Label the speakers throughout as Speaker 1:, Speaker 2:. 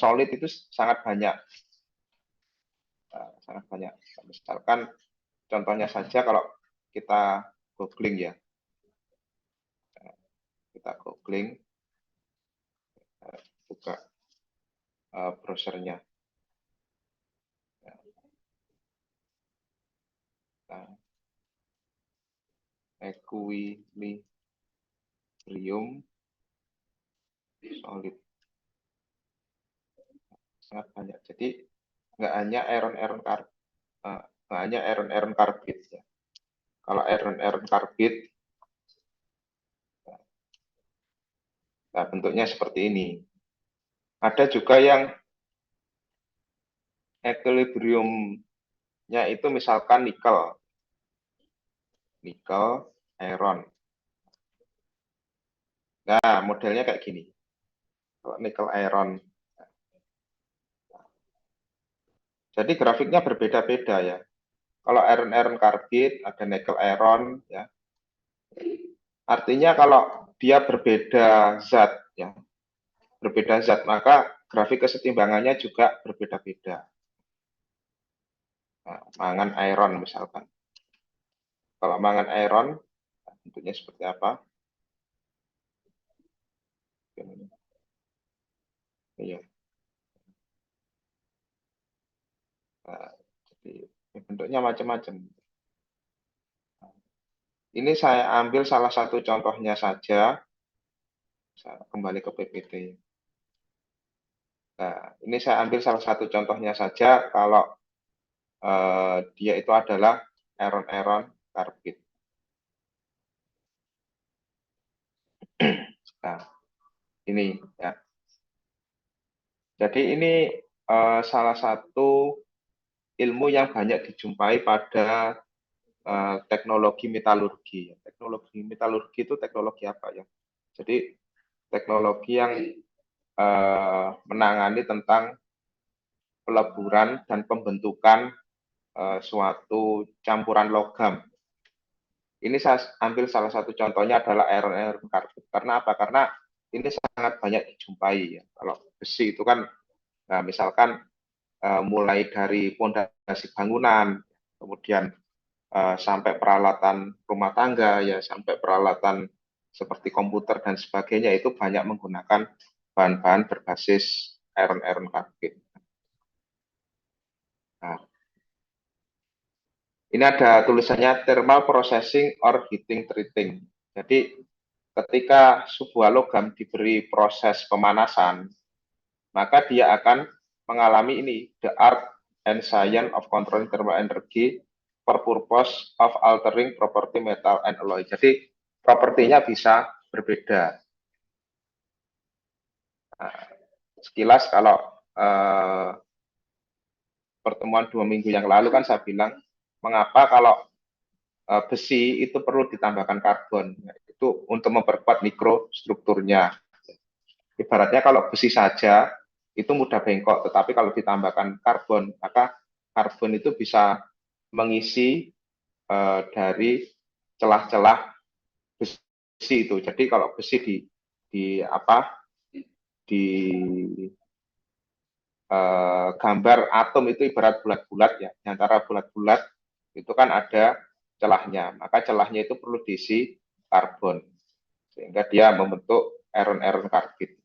Speaker 1: solid itu sangat banyak. Sangat banyak. Misalkan contohnya saja kalau kita googling ya. Kita googling, buka browsernya. Nah, equilibrium solid sangat banyak. Jadi nggak hanya iron carbide ya. Kalau iron carbide, nah bentuknya seperti ini. Ada juga yang equilibriumnya itu misalkan nikel, iron. Nah, modelnya kayak gini. Kalau nikel iron. Jadi grafiknya berbeda-beda ya. Kalau iron carbide ada nickel iron ya. Artinya kalau dia berbeda zat ya. Berbeda zat maka grafik kesetimbangannya juga berbeda-beda. Nah, mangan iron misalkan. Kalau mangan iron bentuknya seperti apa? Iya. Nah, jadi bentuknya macam-macam. Ini saya ambil salah satu contohnya saja. Saya kembali ke PPT. Nah, ini saya ambil salah satu contohnya saja kalau dia itu adalah iron carbide. Nah, ini ya. Jadi ini salah satu ilmu yang banyak dijumpai pada teknologi metalurgi. Teknologi metalurgi itu teknologi apa ya? Jadi teknologi yang menangani tentang peleburan dan pembentukan suatu campuran logam. Ini saya ambil salah satu contohnya adalah iron carbide. Karena apa? Karena ini sangat banyak dijumpai ya. Kalau besi itu kan, nah misalkan mulai dari pondasi bangunan, kemudian sampai peralatan rumah tangga ya, sampai peralatan seperti komputer dan sebagainya itu banyak menggunakan bahan-bahan berbasis iron carbide. Nah, ini ada tulisannya thermal processing or heating treating. Jadi ketika sebuah logam diberi proses pemanasan, maka dia akan mengalami ini, the art and science of controlling thermal energy for purpose of altering property metal and alloy. Jadi propertinya bisa berbeda. Nah, sekilas kalau pertemuan 2 minggu yang lalu kan saya bilang, mengapa kalau besi itu perlu ditambahkan karbon, itu untuk memperkuat mikrostrukturnya. Ibaratnya kalau besi saja itu mudah bengkok, tetapi kalau ditambahkan karbon, maka karbon itu bisa mengisi dari celah-celah besi itu. Jadi kalau besi di gambar atom itu ibarat bulat-bulat ya. Di antara bulat-bulat itu kan ada celahnya, maka celahnya itu perlu diisi karbon sehingga dia membentuk iron carbide.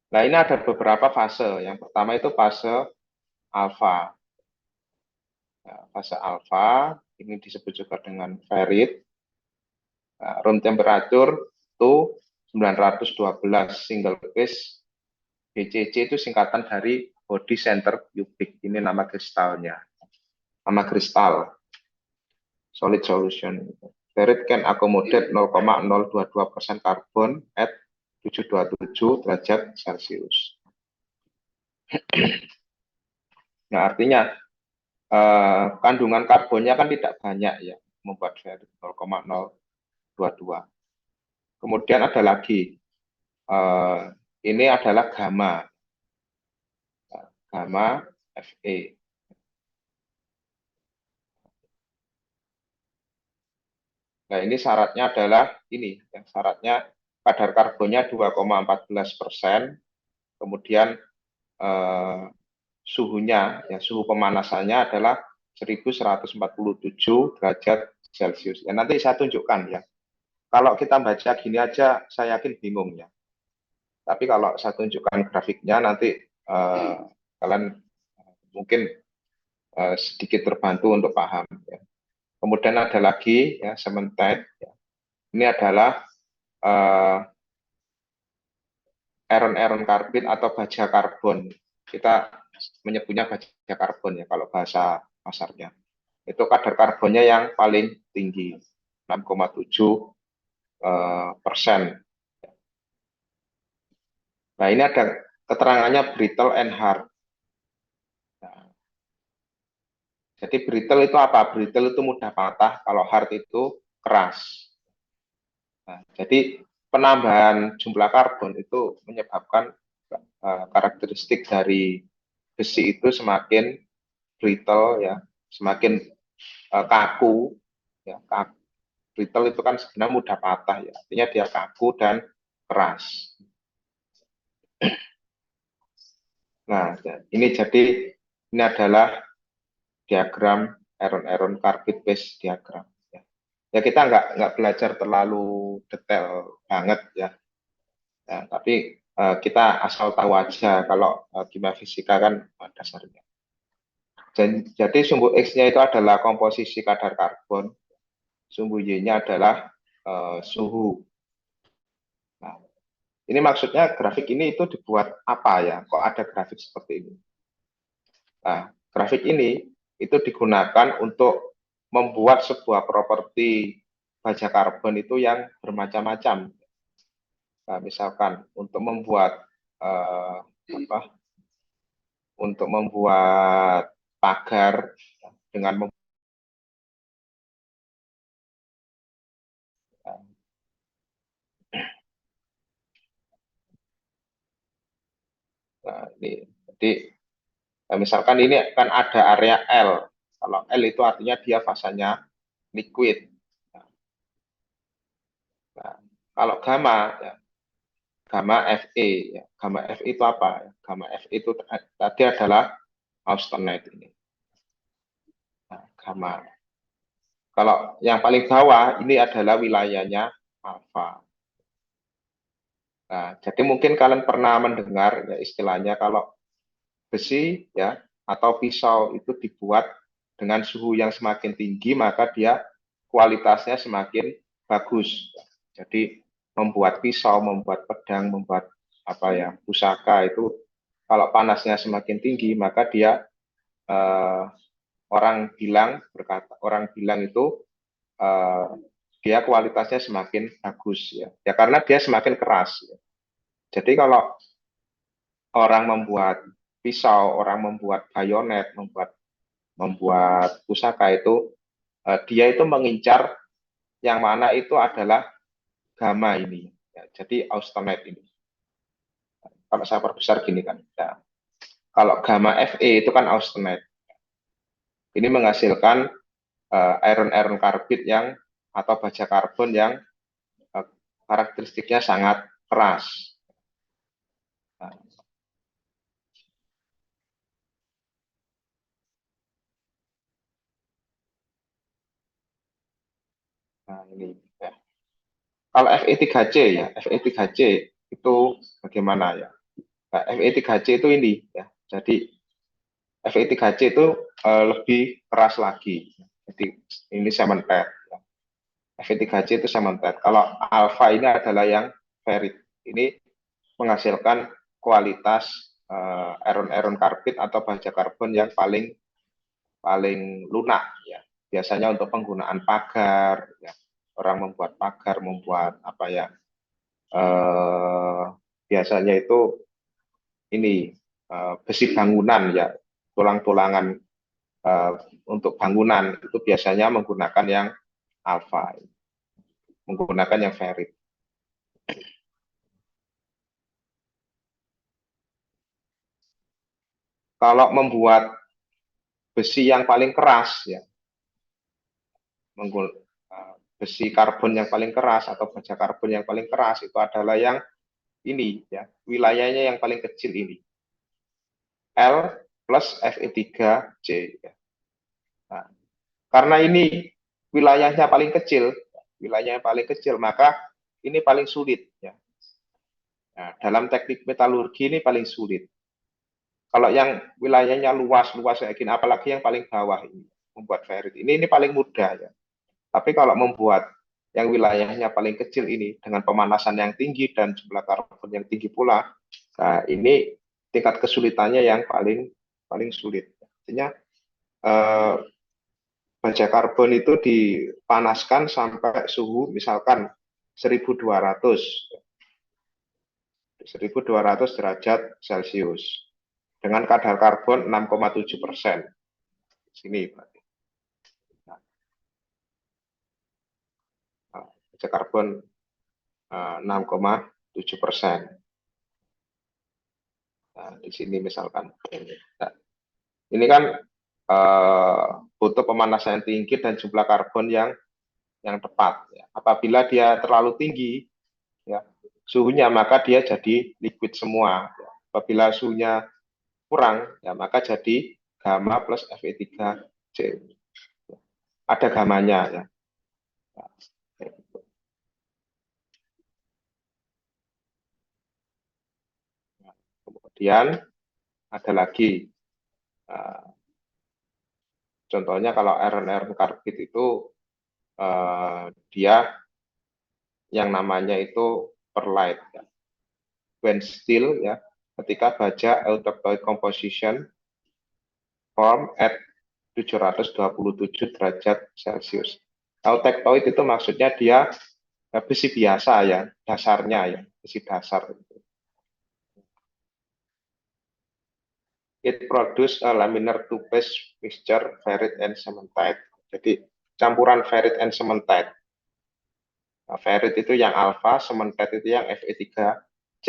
Speaker 1: Nah, ini ada beberapa fase. Yang pertama itu fase alfa. Nah, fase alfa ini disebut juga dengan ferrit. Nah, room temperature itu 912 single phase. BCC itu singkatan dari body center cubic. Ini nama kristalnya. Nama kristal. Solid solution. Ferrit can accommodate 0,022% karbon at 727 derajat Celcius. Nah, artinya kandungan karbonnya kan tidak banyak ya, membuat ferrit 0,022. Kemudian ada lagi, ini adalah gamma Fe. Nah, ini syaratnya adalah ini, yang syaratnya kadar karbonnya 2,14%, kemudian suhunya, ya, suhu pemanasannya adalah 1147 derajat Celcius. Ya, nanti saya tunjukkan ya. Kalau kita baca gini aja, saya yakin bingung ya. Tapi kalau saya tunjukkan grafiknya, nanti kalian mungkin sedikit terbantu untuk paham. Ya. Kemudian ada lagi ya sementet. Ya. Ini adalah iron karbid atau baja karbon. Kita menyebutnya baja karbon ya kalau bahasa pasarnya. Itu kadar karbonnya yang paling tinggi, 6,7 persen. Nah, ini ada keterangannya brittle and hard. Nah, jadi brittle itu apa? Brittle itu mudah patah, kalau hard itu keras. Nah, jadi penambahan jumlah karbon itu menyebabkan karakteristik dari besi itu semakin brittle ya, semakin kaku ya. Brittle itu kan sebenarnya mudah patah ya, artinya dia kaku dan keras. Nah, ini jadi ini adalah diagram iron carbide base diagram. Ya, ya kita nggak belajar terlalu detail banget ya. Ya tapi kita asal tahu aja kalau kimia fisika kan dasarnya. Jadi sumbu X-nya itu adalah komposisi kadar karbon, sumbu Y-nya adalah suhu. Nah, ini maksudnya grafik ini itu dibuat apa ya? Kok ada grafik seperti ini? Nah, grafik ini itu digunakan untuk membuat sebuah properti baja karbon itu yang bermacam-macam. Nah, misalkan apa? Untuk membuat pagar dengan nah, ini. Jadi misalkan ini kan ada area L. Kalau L itu artinya dia fasanya liquid. Nah, kalau gamma ya, gamma Fe ya. Gamma Fe itu apa? Gamma Fe itu tadi adalah austenite ini. Nah, gamma. Kalau yang paling bawah ini adalah wilayahnya alfa. Nah, jadi mungkin kalian pernah mendengar ya istilahnya kalau besi ya atau pisau itu dibuat dengan suhu yang semakin tinggi maka dia kualitasnya semakin bagus. Jadi membuat pisau, membuat pedang, membuat apa ya pusaka itu kalau panasnya semakin tinggi maka dia eh, orang bilang itu eh, dia kualitasnya semakin bagus ya. Ya karena dia semakin keras. Ya. Jadi kalau orang membuat pisau, orang membuat bayonet, membuat pusaka itu dia itu mengincar yang mana itu adalah gamma ini. Ya, jadi austenite ini. Kalau saya perbesar gini kan. Ya. Kalau gamma Fe itu kan austenite. Ini menghasilkan iron karbid yang atau baja karbon yang karakteristiknya sangat keras. Nah, ini ya. Kalau Fe3C ya, Fe3C itu bagaimana ya? Nah, Fe3C itu ini ya. Jadi Fe3C itu lebih keras lagi. Jadi ini cemented. Ya. Fe3C itu cemented. Kalau alpha ini adalah yang ferrit. Ini menghasilkan kualitas iron karbid atau baja karbon yang paling paling lunak ya. Biasanya untuk penggunaan pagar ya. Orang membuat pagar, membuat apa ya? Biasanya itu ini besi bangunan ya, tulang-tulangan untuk bangunan itu biasanya menggunakan yang alfa, menggunakan yang ferrit. Kalau membuat besi yang paling keras ya, besi karbon yang paling keras atau baja karbon yang paling keras itu adalah yang ini ya, wilayahnya yang paling kecil ini. L plus Fe3C. Ya. Nah, karena ini wilayahnya paling kecil, maka ini paling sulit. Ya. Nah, dalam teknik metalurgi ini paling sulit. Kalau yang wilayahnya luas-luas kayak gini, apalagi yang paling bawah ini, membuat ferrit ini paling mudah ya. Tapi kalau membuat yang wilayahnya paling kecil ini dengan pemanasan yang tinggi dan jumlah karbon yang tinggi pula, nah ini tingkat kesulitannya yang paling sulit. Artinya baja karbon itu dipanaskan sampai suhu misalkan 1200 derajat Celcius dengan kadar karbon 6,7%. Sini berarti. Nah, baja karbon 6,7%. Nah, di sini misalkan. Nah, ini kan butuh pemanasan yang tinggi dan jumlah karbon yang tepat. Ya. Apabila dia terlalu tinggi, ya, suhunya maka dia jadi liquid semua. Ya. Apabila suhunya kurang, ya maka jadi gamma plus Fe3C. Ada gamanya ya. Kemudian ada lagi contohnya kalau iron carbide itu dia yang namanya itu perlite ya. When steel ya, ketika baja eutectoid composition form at 727 derajat Celcius. Eutectoid itu maksudnya dia besi biasa ya, dasarnya ya, besi dasar. It produce a laminar two-phase mixture ferrite and cementite. Jadi campuran ferrite and cementite. Nah, ferrite itu yang alfa, cementite itu yang Fe3C.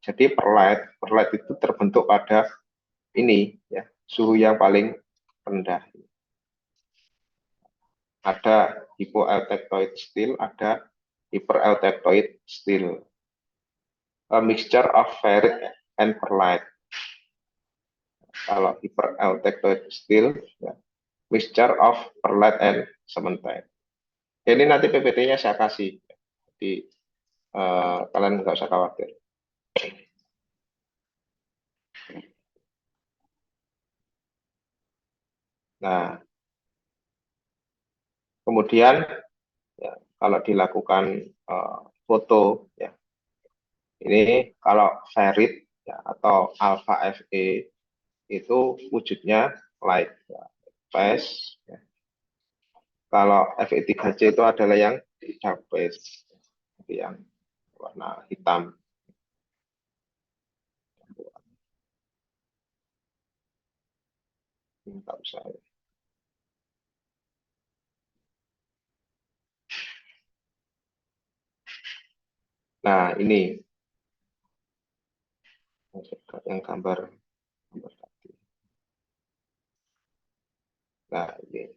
Speaker 1: Jadi perlite itu terbentuk pada ini ya, suhu yang paling rendah. Ada hypoeutectoid steel, ada hypereutectoid steel. A mixture of ferrite and perlite. Kalau hypereutectoid steel, ya, mixture of perlite and cementite. Ini nanti PPT-nya saya kasih, jadi kalian nggak usah khawatir. Nah, kemudian ya, kalau dilakukan foto, ya, ini kalau ferrit ya, atau alpha Fe itu wujudnya light, ya, phase. Ya. Kalau Fe3C itu adalah yang dark phase, yang warna hitam. Nggak usah. Nah, ini yang gambar tadi. Nah, ini.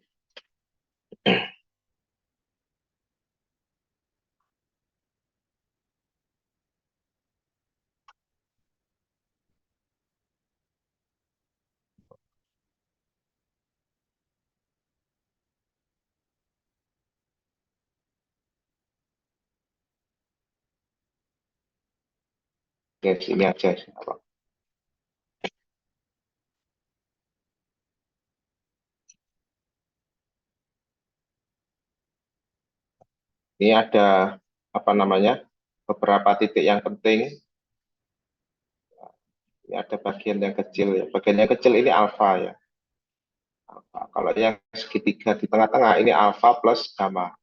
Speaker 1: Ya, sini aja. Ini ada apa namanya, beberapa titik yang penting. Ini ada bagian yang kecil ya. Bagian yang kecil ini alfa ya. Alpha. Kalau yang segitiga di tengah-tengah ini alfa plus gamma.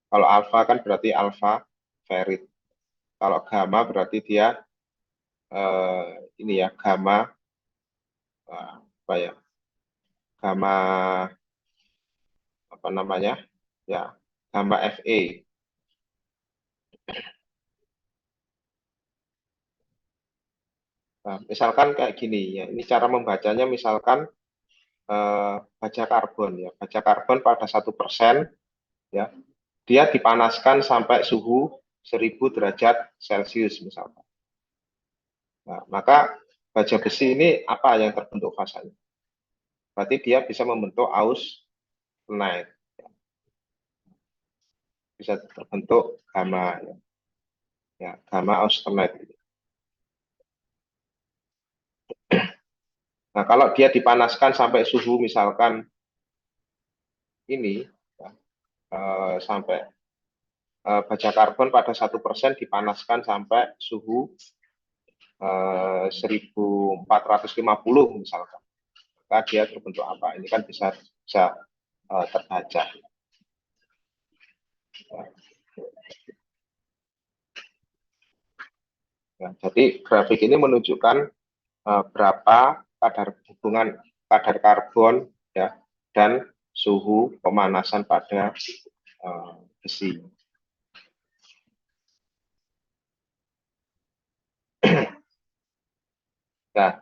Speaker 1: Kalau alfa kan berarti alfa ferrit. Kalau gamma berarti dia ini ya gamma apa ya? Gamma apa namanya? Ya, gamma Fe. Nah, misalkan kayak gini ya. Ini cara membacanya misalkan baja karbon ya. Baja karbon pada 1% ya. Dia dipanaskan sampai suhu 1000 derajat Celcius misalkan. Nah, maka baja besi ini apa yang terbentuk fasanya? Berarti dia bisa membentuk austenite, bisa terbentuk gamma, ya, gamma austenite. Nah, kalau dia dipanaskan sampai suhu misalkan ini, ya, sampai baja karbon pada 1% dipanaskan sampai suhu 1450 misalkan, maka dia terbentuk apa? Ini kan bisa terbaca. Ya, jadi grafik ini menunjukkan berapa kadar hubungan kadar karbon, ya, dan suhu pemanasan pada besi. Nah,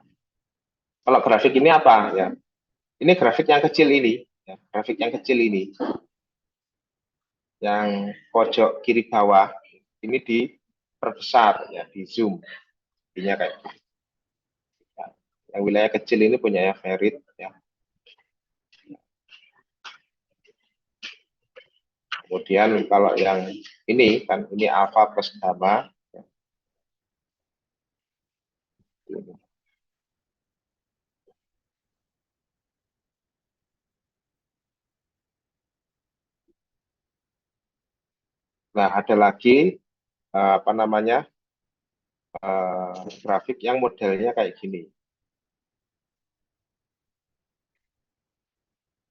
Speaker 1: kalau grafik ini apa ya? Ini grafik yang kecil ini, ya, grafik yang kecil ini, yang pojok kiri bawah ini diperbesar, ya, di zoom, ininya kayak gitu. Ya, yang wilayah kecil ini punya Ferit, ya. Kemudian kalau yang ini kan ini alfa plus gamma, ya. Nah, ada lagi apa namanya grafik yang modelnya kayak gini.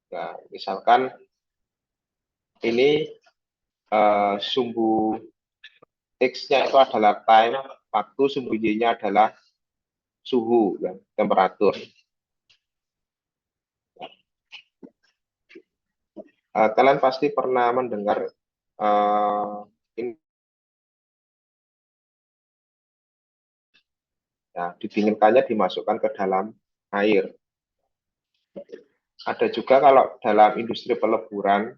Speaker 1: Nah, misalkan ini sumbu X-nya itu adalah time, waktu, sumbu Y-nya adalah suhu, ya, temperatur. Kalian pasti pernah mendengar ini, ya, didinginkannya dimasukkan ke dalam air. Ada juga kalau dalam industri peleburan,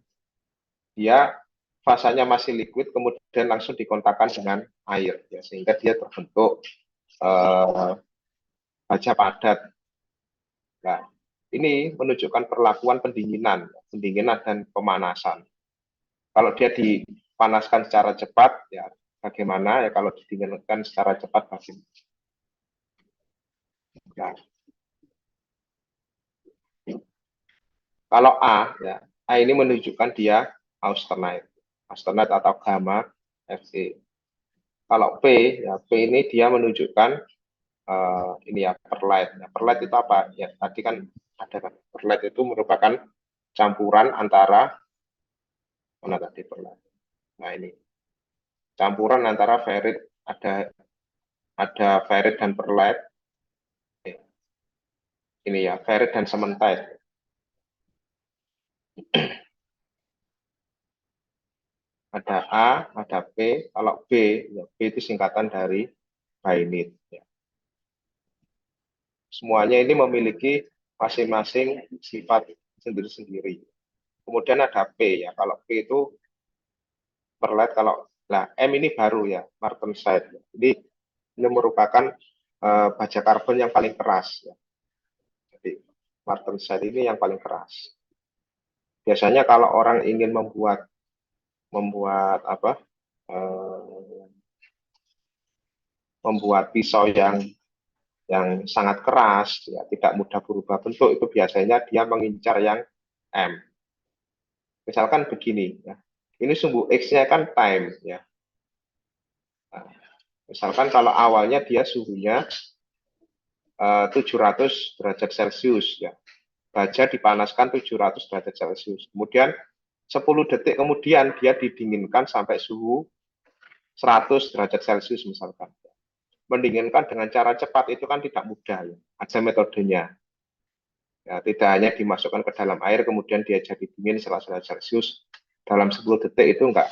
Speaker 1: dia fasanya masih liquid, kemudian langsung dikontakkan dengan air, ya, sehingga dia terbentuk baja padat. Nah, ini menunjukkan perlakuan pendinginan, pendinginan dan pemanasan. Kalau dia dipanaskan secara cepat, ya bagaimana? Ya kalau didinginkan secara cepat, bagaimana? Nah, kalau A, ya, A ini menunjukkan dia austenite, austenite atau gamma Fe. Kalau P, ya P ini dia menunjukkan ini ya perlite. Nah, perlite itu apa? Ya tadi kan ada kan. Perlite itu merupakan campuran antara mana tadi perlite. Nah ini campuran antara ferrit, ada ferrit dan perlite. Ini ya ferrit dan cementite. Ada A, ada P. Kalau B, ya B itu singkatan dari bainit. Ya. Semuanya ini memiliki masing-masing sifat sendiri-sendiri. Kemudian ada P, ya. Kalau P itu perlite, kalau nah M ini baru, ya, martensite. Jadi ini merupakan baja karbon yang paling keras, ya. Jadi martensite ini yang paling keras. Biasanya kalau orang ingin membuat apa? Eh, membuat pisau yang sangat keras, ya, tidak mudah berubah bentuk, itu biasanya dia mengincar yang M. Misalkan begini, ya. Ini sumbu X-nya kan time, ya. Nah, misalkan kalau awalnya dia suhunya 700 derajat Celcius, ya. Baja dipanaskan 700 derajat Celcius. Kemudian 10 detik kemudian dia didinginkan sampai suhu 100 derajat Celcius misalkan. Mendinginkan dengan cara cepat itu kan tidak mudah, ya. Ada metodenya. Ya, tidak hanya dimasukkan ke dalam air kemudian dia jadi dingin 100 derajat Celcius dalam 10 detik, itu nggak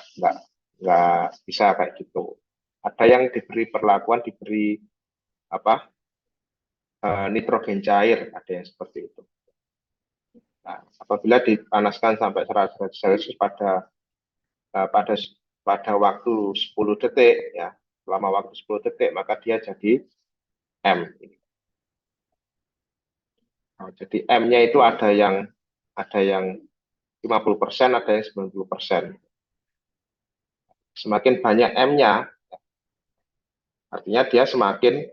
Speaker 1: bisa kayak gitu. Ada yang diberi perlakuan, diberi apa, nitrogen cair, ada yang seperti itu. Nah, apabila dipanaskan sampai 100 derajat Celcius pada pada waktu 10 detik, ya, selama waktu 10 detik, maka dia jadi M. Nah, jadi M-nya itu ada yang 50%, ada yang 90%. Semakin banyak M-nya, artinya dia semakin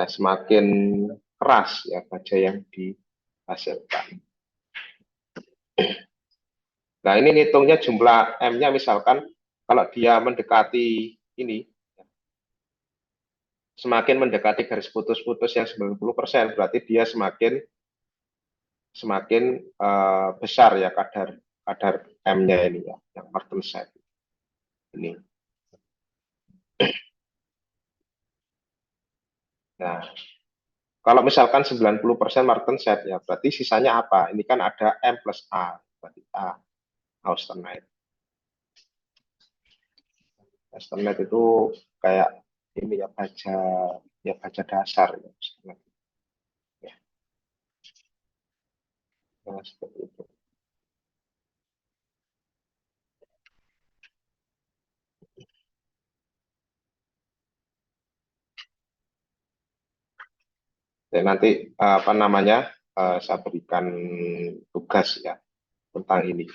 Speaker 1: semakin keras ya baja yang dihasilkan. Nah, ini ngitungnya jumlah M-nya, misalkan kalau dia mendekati ini, semakin mendekati garis putus-putus yang 90%, berarti dia semakin semakin besar ya kadar kadar M-nya ini ya, yang Martenset ini. Nah, kalau misalkan 90% Martenset ya, berarti sisanya apa? Ini kan ada M plus A, berarti A, austenite. Austenite itu kayak ini ya baja dasar ya. Ya, nah, seperti itu. Dan nanti apa namanya saya berikan tugas ya tentang ini.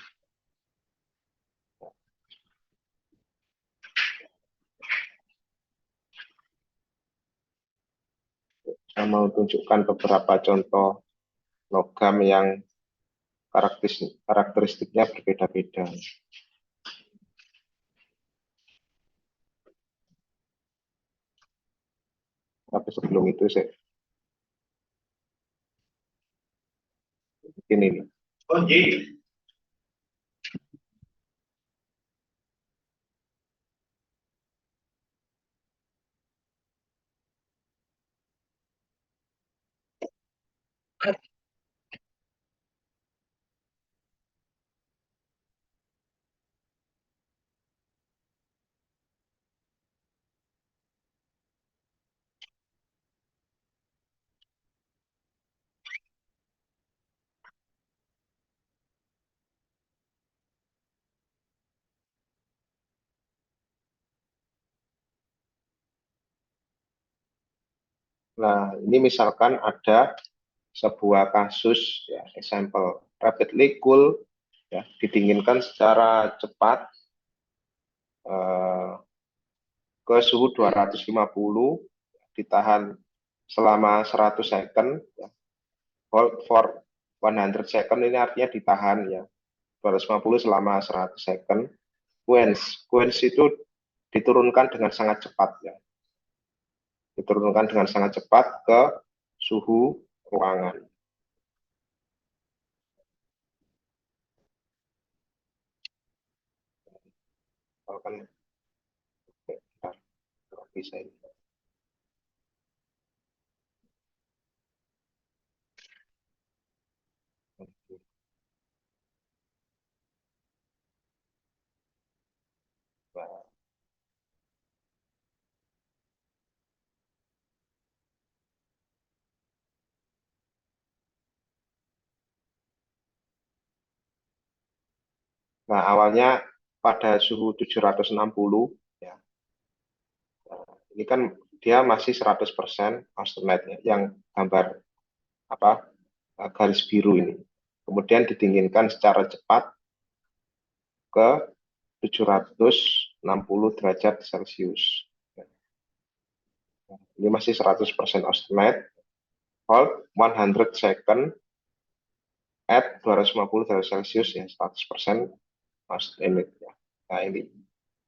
Speaker 1: Saya mau tunjukkan beberapa contoh logam yang karakteristiknya berbeda-beda. Tapi sebelum itu saya bikin ini. Oh, iya. Nah, ini misalkan ada sebuah kasus ya, example rapidly cool ya, didinginkan secara cepat eh, ke suhu 250, ditahan selama 100 second ya. Hold for 100 second, ini artinya ditahan ya 250 selama 100 second. Quench itu diturunkan dengan sangat cepat ya, diturunkan dengan sangat cepat ke suhu ruangan. Kalau kan bisa ini. Nah, awalnya pada suhu 760 ya. Ini kan dia masih 100% austenite ya, yang gambar apa garis biru ini. Kemudian didinginkan secara cepat ke 760 derajat Celcius. Ini masih 100% austenite. Hold 100 second at 250 derajat Celcius ya, 100% austenite ya. Nah, ini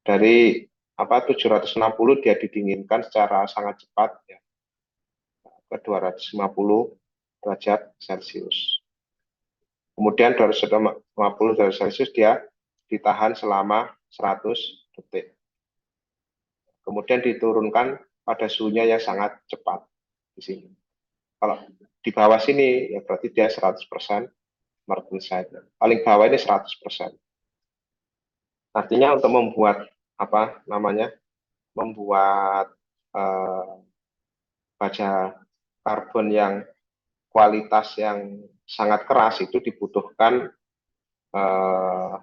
Speaker 1: dari 760 dia didinginkan secara sangat cepat ya, ke 250 derajat Celcius. Kemudian 250 derajat Celcius dia ditahan selama 100 detik. Kemudian diturunkan pada suhunya yang sangat cepat di sini. Kalau di bawah sini ya berarti dia 100% Martensite. Paling bawah ini 100%. Artinya untuk membuat membuat eh, baja karbon yang kualitas yang sangat keras itu dibutuhkan eh,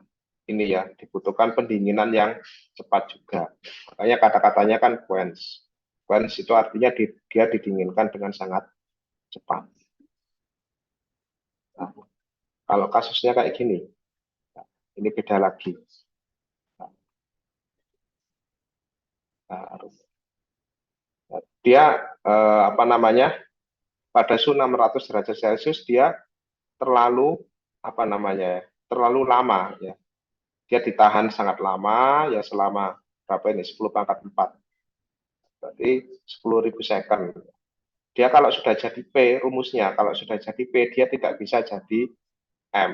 Speaker 1: ini ya, dibutuhkan pendinginan yang cepat juga. Makanya kata-katanya kan quench. Quench itu artinya dia didinginkan dengan sangat cepat. Nah, kalau kasusnya kayak gini, ini beda lagi. Nah, dia apa namanya, pada suhu 600 derajat Celcius dia terlalu apa namanya, terlalu lama ya. Dia ditahan sangat lama ya, selama berapa ini, 10 pangkat 4, berarti 10.000 second. Dia kalau sudah jadi P, rumusnya kalau sudah jadi P dia tidak bisa jadi M.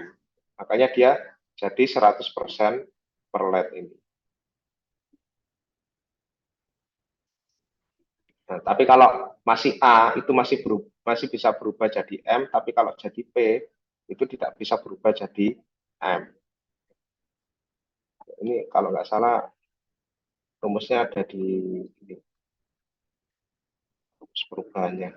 Speaker 1: Makanya dia jadi 100% per LED ini. Nah, tapi kalau masih A itu masih bisa berubah jadi M, tapi kalau jadi P itu tidak bisa berubah jadi M. Ini kalau nggak salah rumusnya ada di ini, rumus perubahannya.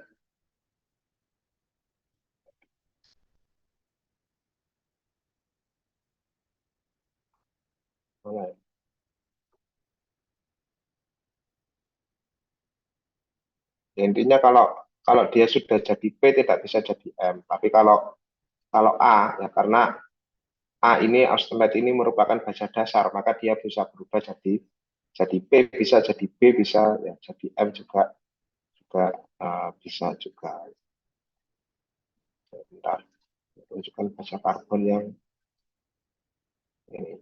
Speaker 1: Mana ya? Ya, intinya kalau kalau dia sudah jadi P tidak bisa jadi M. Tapi kalau A ya, karena A ini austenite ini merupakan baja dasar, maka dia bisa berubah jadi P, bisa jadi B, bisa ya jadi M juga juga bisa juga. Bentar, tunjukkan baja karbon yang ini.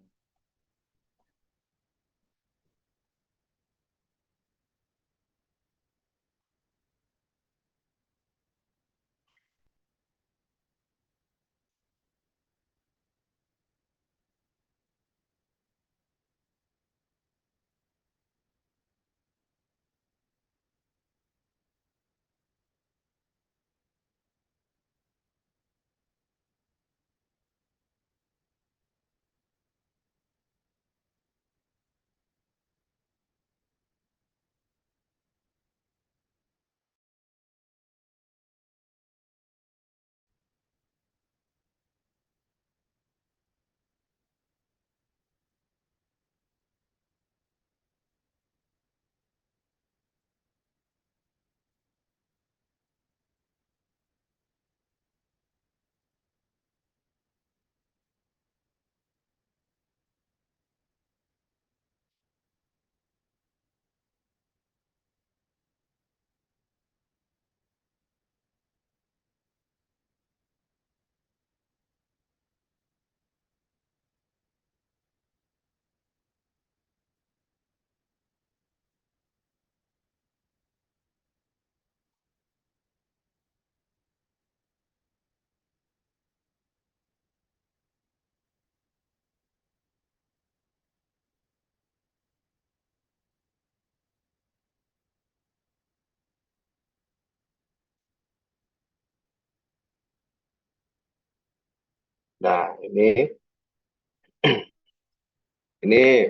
Speaker 1: Nah, ini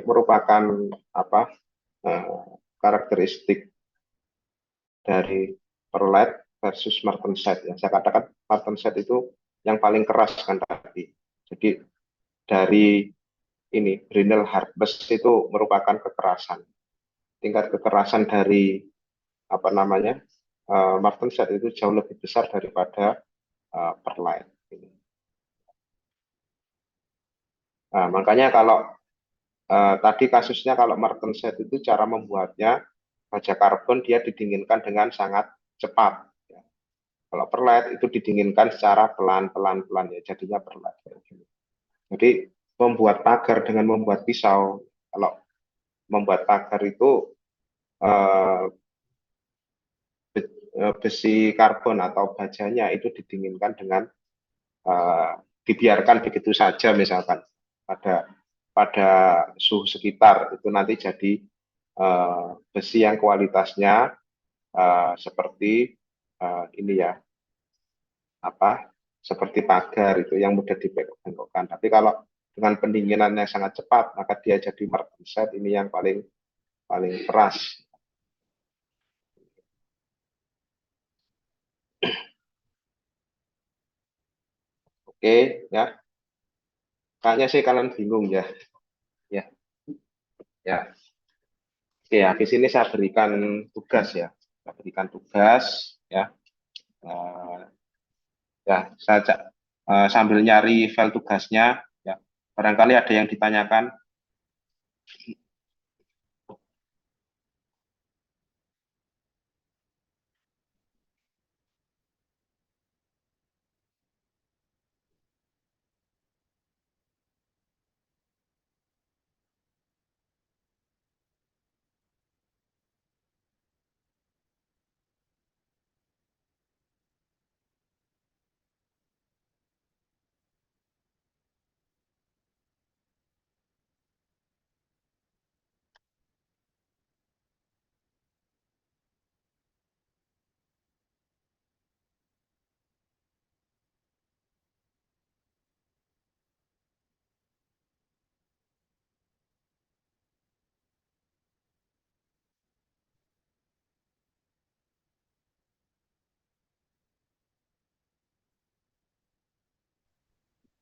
Speaker 1: merupakan apa, karakteristik dari perlite versus martenset. Yang saya katakan martenset itu yang paling keras kan tadi. Jadi dari ini Brinell hardness itu merupakan kekerasan. Tingkat kekerasan dari apa namanya, martenset itu jauh lebih besar daripada perlite. Nah, makanya kalau tadi kasusnya kalau martenset itu cara membuatnya baja karbon dia didinginkan dengan sangat cepat. Ya. Kalau perlet itu didinginkan secara pelan-pelan ya, jadinya perlet. Jadi membuat pagar dengan membuat pisau, kalau membuat pagar itu eh, besi karbon atau bajanya itu didinginkan dengan eh, dibiarkan begitu saja, misalkan pada pada suhu sekitar itu nanti jadi besi yang kualitasnya seperti ini ya, apa, seperti pagar itu yang mudah dibengkokkan. Tapi kalau dengan pendinginan yang sangat cepat maka dia jadi martenset, ini yang paling paling keras. Oke ya, kayaknya sih kalian bingung ya. Ya, ya. Oke ya, di sini saya berikan tugas ya. Saya berikan tugas ya. Eh, ya, sambil nyari file tugasnya ya. Barangkali ada yang ditanyakan.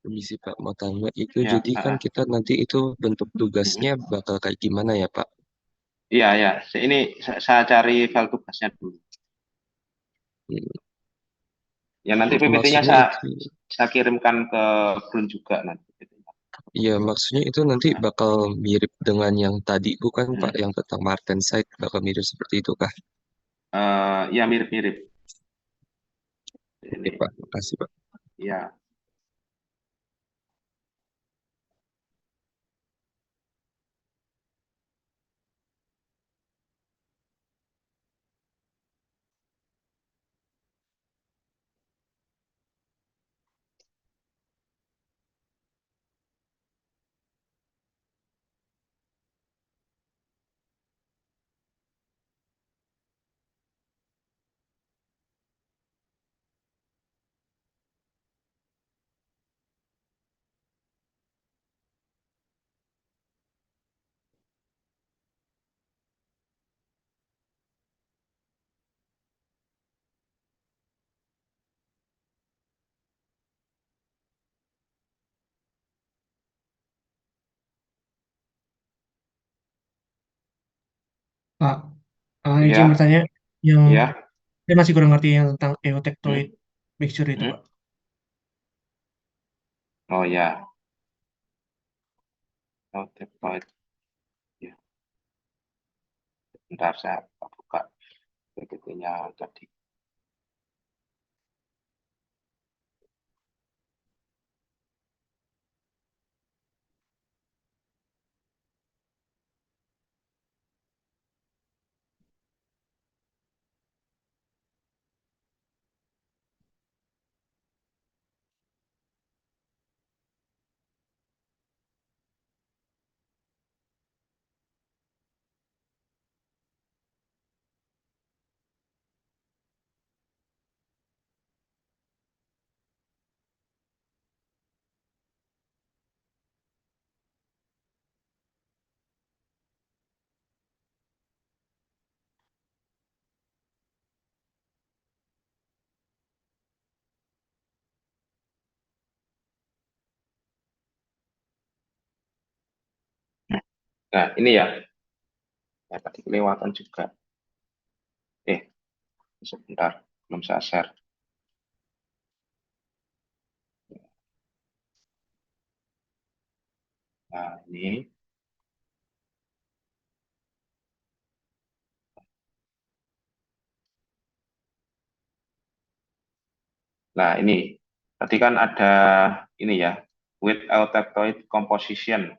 Speaker 2: Permisi Pak, mau tanya itu
Speaker 1: Ya,
Speaker 2: jadi kan kita nanti itu bentuk tugasnya bakal kayak gimana ya Pak?
Speaker 1: iya ya. Ini saya cari file tugasnya dulu.
Speaker 2: Hmm,
Speaker 1: Ya nanti PPT-nya
Speaker 2: Maksudnya itu,
Speaker 1: saya kirimkan ke Brun juga nanti.
Speaker 2: ya maksudnya itu nanti
Speaker 1: Nah,
Speaker 2: bakal mirip dengan yang tadi bukan Pak,
Speaker 1: hmm.
Speaker 2: yang tentang Martin Side bakal mirip seperti itu kah?
Speaker 1: Ya mirip-mirip
Speaker 2: Oke
Speaker 1: ini.
Speaker 2: Pak, makasih Pak.
Speaker 1: Ya,
Speaker 3: Pak, izin
Speaker 1: ya,
Speaker 3: bertanya, yang
Speaker 1: ya.
Speaker 3: saya masih kurang ngerti yang tentang
Speaker 1: Hmm,
Speaker 3: eutectoid mixture itu,
Speaker 1: hmm.
Speaker 3: Pak.
Speaker 1: Oh ya, notified. Ya, bentar saya buka PPT-nya tadi. Nah, ini ya, tadi kelewatan juga. Eh, sebentar, belum saya share. Nah, ini. Nah, ini. Tadi kan ada ini ya, with eutectoid composition.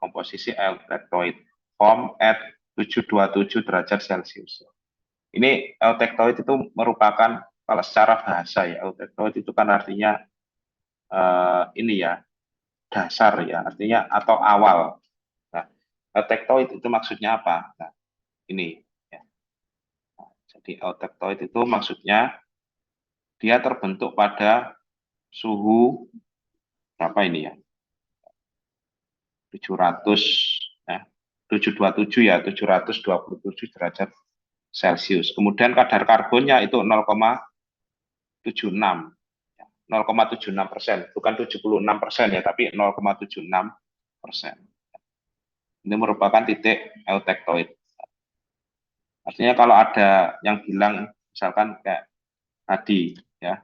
Speaker 1: Komposisi eutectoid form at 727 derajat Celcius. Ini eutectoid itu merupakan, kalau secara bahasa ya, eutectoid itu kan artinya ini ya, dasar ya, artinya atau awal. Nah, eutectoid itu maksudnya apa? Nah, ini ya. Jadi eutectoid itu maksudnya dia terbentuk pada suhu berapa ini ya? 700 ya. 727 ya, 727 derajat Celcius. Kemudian kadar karbonnya itu 0,76. 0,76%, bukan 76% ya, tapi 0,76%. Ini merupakan titik eutectoid. Artinya kalau ada yang bilang misalkan kayak tadi ya,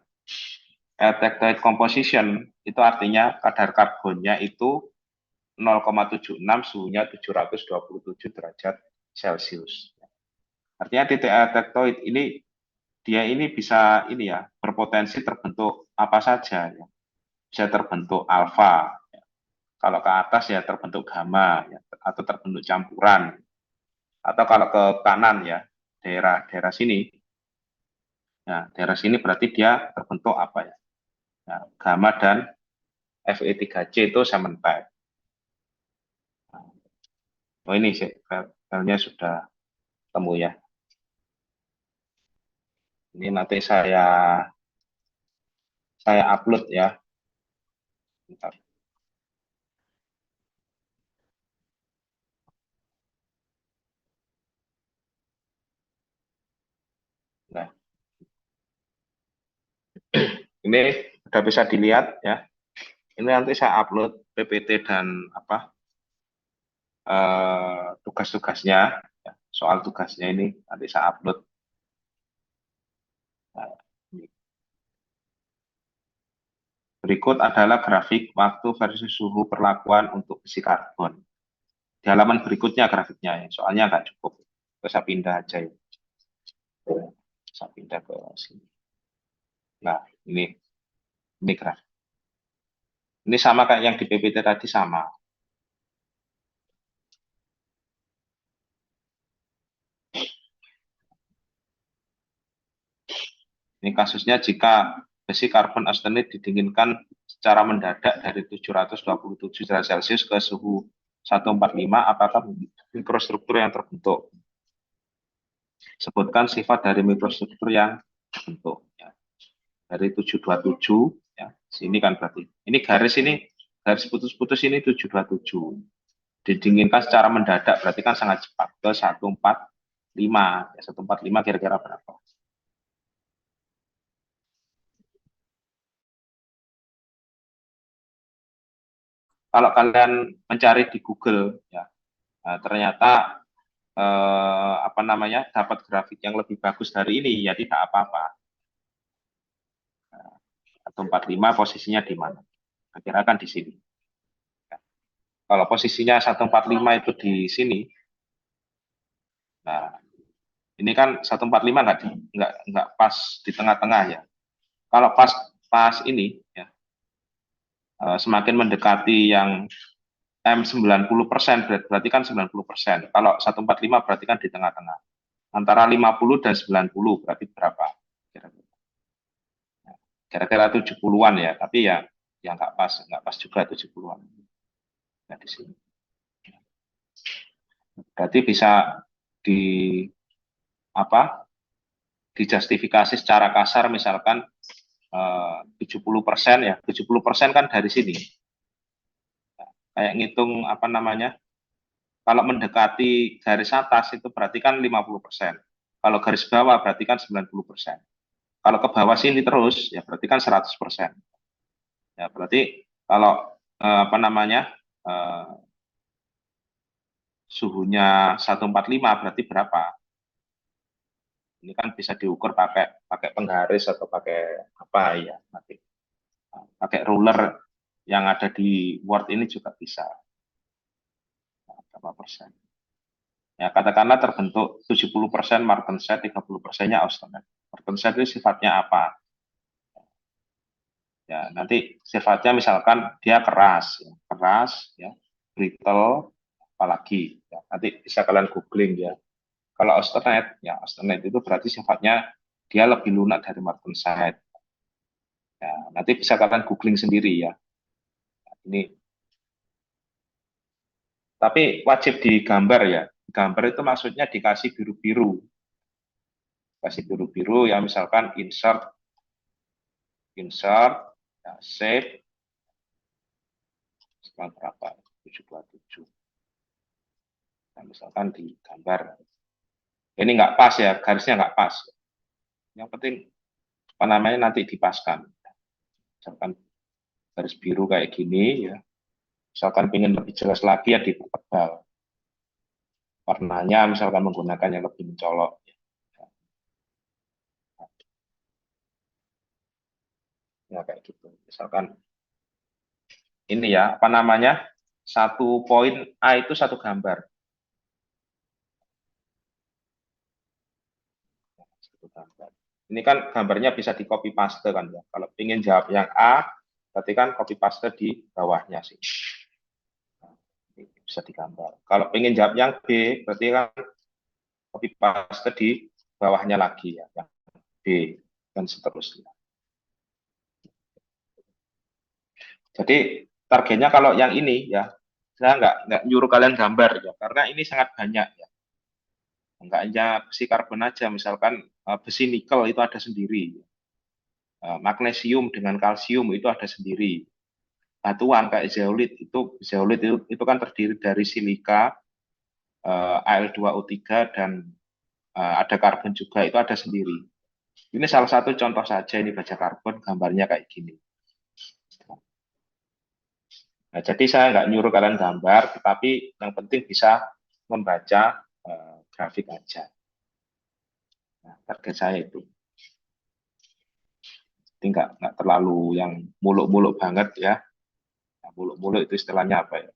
Speaker 1: eutectoid composition itu artinya kadar karbonnya itu 0,76, suhunya 727 derajat Celcius. Artinya titik eutectoid ini dia ini bisa ini ya, berpotensi terbentuk apa saja ya. Bisa terbentuk alfa. Ya. Kalau ke atas ya terbentuk gamma ya, atau terbentuk campuran. Atau kalau ke kanan ya, daerah sini. Nah, daerah sini berarti dia terbentuk apa ya? Nah, gamma dan Fe3C itu sementide. Oh ini sih, filenya sudah temu ya. Ini nanti saya upload ya. Bentar. Nah, ini sudah bisa dilihat ya. Ini nanti saya upload PPT dan apa tugas-tugasnya, ya, soal tugasnya ini nanti saya upload. Nah, berikut adalah grafik waktu versus suhu perlakuan untuk besi karbon. Di halaman berikutnya grafiknya, ya. Soalnya nggak cukup. Saya pindah aja ya. Saya pindah ke sini. Nah, ini grafik. Ini sama kayak yang di PPT tadi sama. Ini kasusnya jika besi karbon austenit didinginkan secara mendadak dari 727 derajat Celcius ke suhu 145, apakah mikrostruktur yang terbentuk? Sebutkan sifat dari mikrostruktur yang terbentuk. Ya. Dari 727, ya, sini kan berarti. Ini garis putus-putus ini 727. Didinginkan secara mendadak, berarti kan sangat cepat, ke 145. Ya, 145 kira-kira berapa? Kalau kalian mencari di Google, ya, ternyata apa namanya, dapat grafik yang lebih bagus dari ini, ya tidak apa-apa. 145 posisinya di mana? Kira kan di sini. Kalau posisinya 145 itu di sini, nah ini kan 145 nggak pas di tengah-tengah ya. Kalau pas ini ya, semakin mendekati yang M90% berarti kan 90%. Kalau 145 berarti kan di tengah-tengah. Antara 50 dan 90 berarti berapa? Kira-kira 70-an ya, tapi ya nggak pas juga 70-an. Nah, di sini. Berarti bisa di apa? Dijustifikasi secara kasar misalkan 70% ya, 70% kan dari sini. Kayak ngitung apa namanya? Kalau mendekati garis atas itu berarti kan 50%. Kalau garis bawah berarti kan 90%. Kalau ke bawah sini terus ya berarti kan 100%. Ya berarti kalau apa namanya? Suhunya 145 berarti berapa? Ini kan bisa diukur pakai penggaris atau pakai apa ya nanti. Pakai ruler yang ada di Word ini juga bisa. Berapa persen? Ya, katakanlah terbentuk 70% martenset, 30%-nya austenite. Martenset itu sifatnya apa? Ya, nanti sifatnya misalkan dia keras, ya, brittle, apalagi. Ya, nanti bisa kalian googling ya. Kalau austenite itu berarti sifatnya dia lebih lunak dari martenset. Ya, nanti bisa kalian googling sendiri ya. Ini tapi wajib digambar ya. Gambar itu maksudnya dikasih biru-biru. Kasih biru-biru ya misalkan insert, ya, save, sekarang berapa? 727. Nah, misalkan di gambar. Ini nggak pas ya, garisnya nggak pas. Yang penting apa namanya nanti dipaskan. Misalkan garis biru kayak gini ya. Misalkan ingin lebih jelas lagi ya dipertebal. warnanya misalkan menggunakan yang lebih mencolok. Ya kayak gitu. Misalkan ini ya, apa namanya? Satu poin A itu satu gambar. Satu gambar. Ini kan gambarnya bisa di copy paste kan ya. Kalau ingin jawab yang A, berarti kan copy paste di bawahnya sih. Bisa digambar. Kalau ingin jawab yang B, berarti kan copy paste di bawahnya lagi ya, yang B dan seterusnya. Jadi targetnya kalau yang ini ya, saya nggak nyuruh kalian gambar ya, karena ini sangat banyak ya. Nggak hanya besi karbon aja, misalkan besi nikel itu ada sendiri, magnesium dengan kalsium itu ada sendiri, batuan kayak zeolit itu kan terdiri dari silika, Al2O3 dan ada karbon juga, itu ada sendiri. Ini salah satu contoh saja, ini baja karbon gambarnya kayak gini. Nah, jadi saya nggak nyuruh kalian gambar, tetapi yang penting bisa membaca grafik aja. Nah, target saya itu. Jadi nggak terlalu yang muluk-muluk banget ya. Nah, muluk-muluk itu istilahnya apa ya?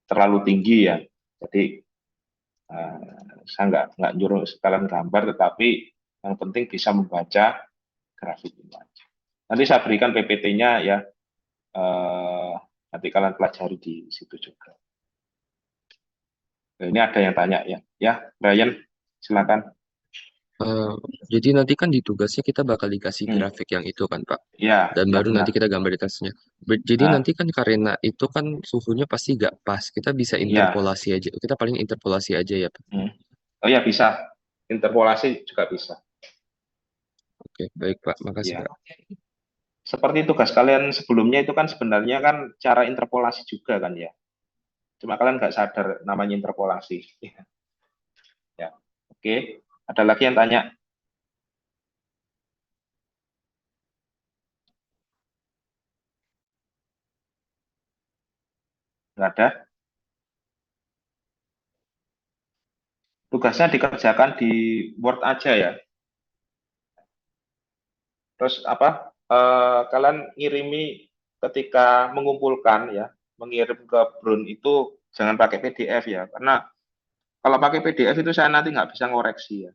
Speaker 1: Terlalu tinggi ya. Jadi saya nggak nyuruh kalian gambar, tetapi yang penting bisa membaca grafik ini aja. Nanti saya berikan PPT-nya ya. Nanti kalian pelajari di situ juga. Nah, ini ada yang tanya ya. Ya, Brian, silakan.
Speaker 2: Jadi nanti kan di tugasnya kita bakal dikasih
Speaker 1: Hmm.
Speaker 2: grafik yang itu kan Pak.
Speaker 1: Ya,
Speaker 2: Dan
Speaker 1: ya
Speaker 2: baru
Speaker 1: benar.
Speaker 2: nanti kita gambar di tasnya. Jadi
Speaker 1: Nah,
Speaker 2: nanti kan karena itu kan suhunya pasti gak pas. Kita bisa
Speaker 1: ya.
Speaker 2: interpolasi aja. Kita paling interpolasi aja ya Pak.
Speaker 1: Oh ya bisa. Interpolasi juga bisa.
Speaker 2: Oke, baik Pak. Makasih
Speaker 1: Ya.
Speaker 2: Pak.
Speaker 1: Seperti tugas kalian sebelumnya itu kan sebenarnya kan cara interpolasi juga kan ya. Cuma kalian nggak sadar namanya interpolasi. Ya. Oke. Ada lagi yang tanya? Nggak ada. Tugasnya dikerjakan di Word aja ya. Terus apa? Kalian ngirimi ketika mengumpulkan ya, mengirim ke Brun itu jangan pakai PDF ya, karena kalau pakai PDF itu saya nanti nggak bisa ngoreksi ya.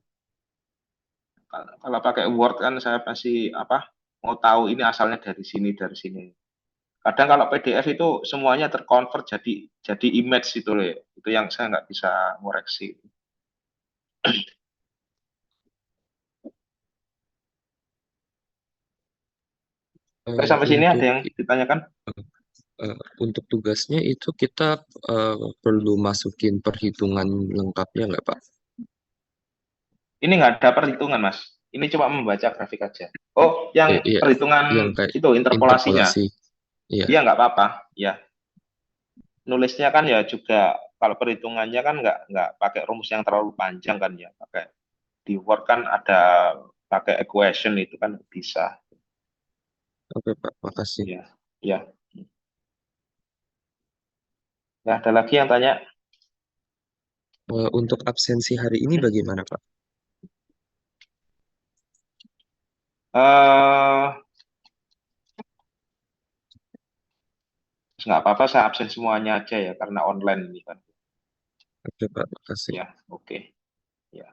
Speaker 1: Kalau pakai Word kan saya pasti apa mau tahu ini asalnya dari sini dari sini. Kadang kalau PDF itu semuanya terkonvert jadi image itu loh ya. Itu yang saya nggak bisa ngoreksi. Oke, sampai sini ada
Speaker 2: Untuk
Speaker 1: yang ditanyakan?
Speaker 2: untuk tugasnya itu kita perlu masukin perhitungan lengkapnya nggak Pak?
Speaker 1: Ini nggak ada perhitungan, Mas. Ini cuma membaca grafik aja. Oh, yang
Speaker 2: Iya,
Speaker 1: perhitungan
Speaker 2: yang kayak
Speaker 1: itu interpolasinya.
Speaker 2: interpolasi. Iya,
Speaker 1: Iya, nggak apa-apa. Ya, nulisnya kan ya juga kalau perhitungannya kan nggak pakai rumus yang terlalu panjang kan ya. Pakai di Word kan ada pakai equation itu kan bisa.
Speaker 2: oke Pak. Makasih.
Speaker 1: Ya, ya. Nggak ada lagi yang tanya.
Speaker 2: Untuk absensi hari ini bagaimana Pak?
Speaker 1: Eh, nggak apa-apa, saya absen semuanya aja ya karena online ini kan.
Speaker 2: Oke Pak, makasih.
Speaker 1: Ya, oke. Ya.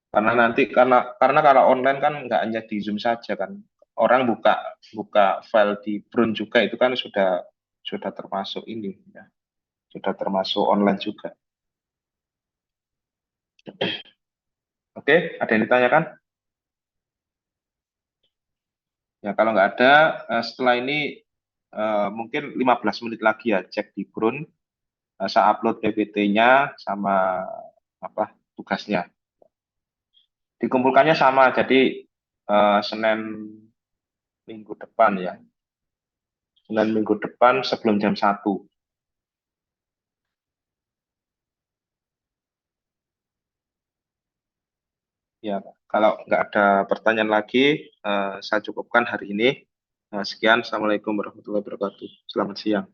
Speaker 1: Karena nanti karena kalau online kan nggak hanya di Zoom saja kan. Orang buka buka file di Brun juga itu kan sudah termasuk ini ya. Sudah termasuk online juga. Oke, ada yang ditanyakan? Ya, kalau nggak ada, setelah ini mungkin 15 menit lagi ya cek di Brun. Saya upload PPT-nya sama apa tugasnya. Dikumpulkannya sama, jadi Senin minggu depan ya. Senin minggu depan sebelum jam 1. Ya, kalau nggak ada pertanyaan lagi, saya cukupkan hari ini. Sekian, Assalamualaikum warahmatullahi wabarakatuh. Selamat siang.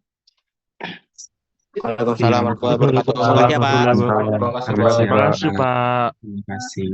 Speaker 4: Waalaikumsalam
Speaker 2: Iya,
Speaker 4: warahmatullahi wabarakatuh. Selamat pagi ya Pak.
Speaker 2: Waalaikumsalam.
Speaker 5: Terima kasih,
Speaker 2: Selamat
Speaker 5: Pak.
Speaker 2: siang.
Speaker 5: Terima kasih, Pak.
Speaker 2: Terima kasih.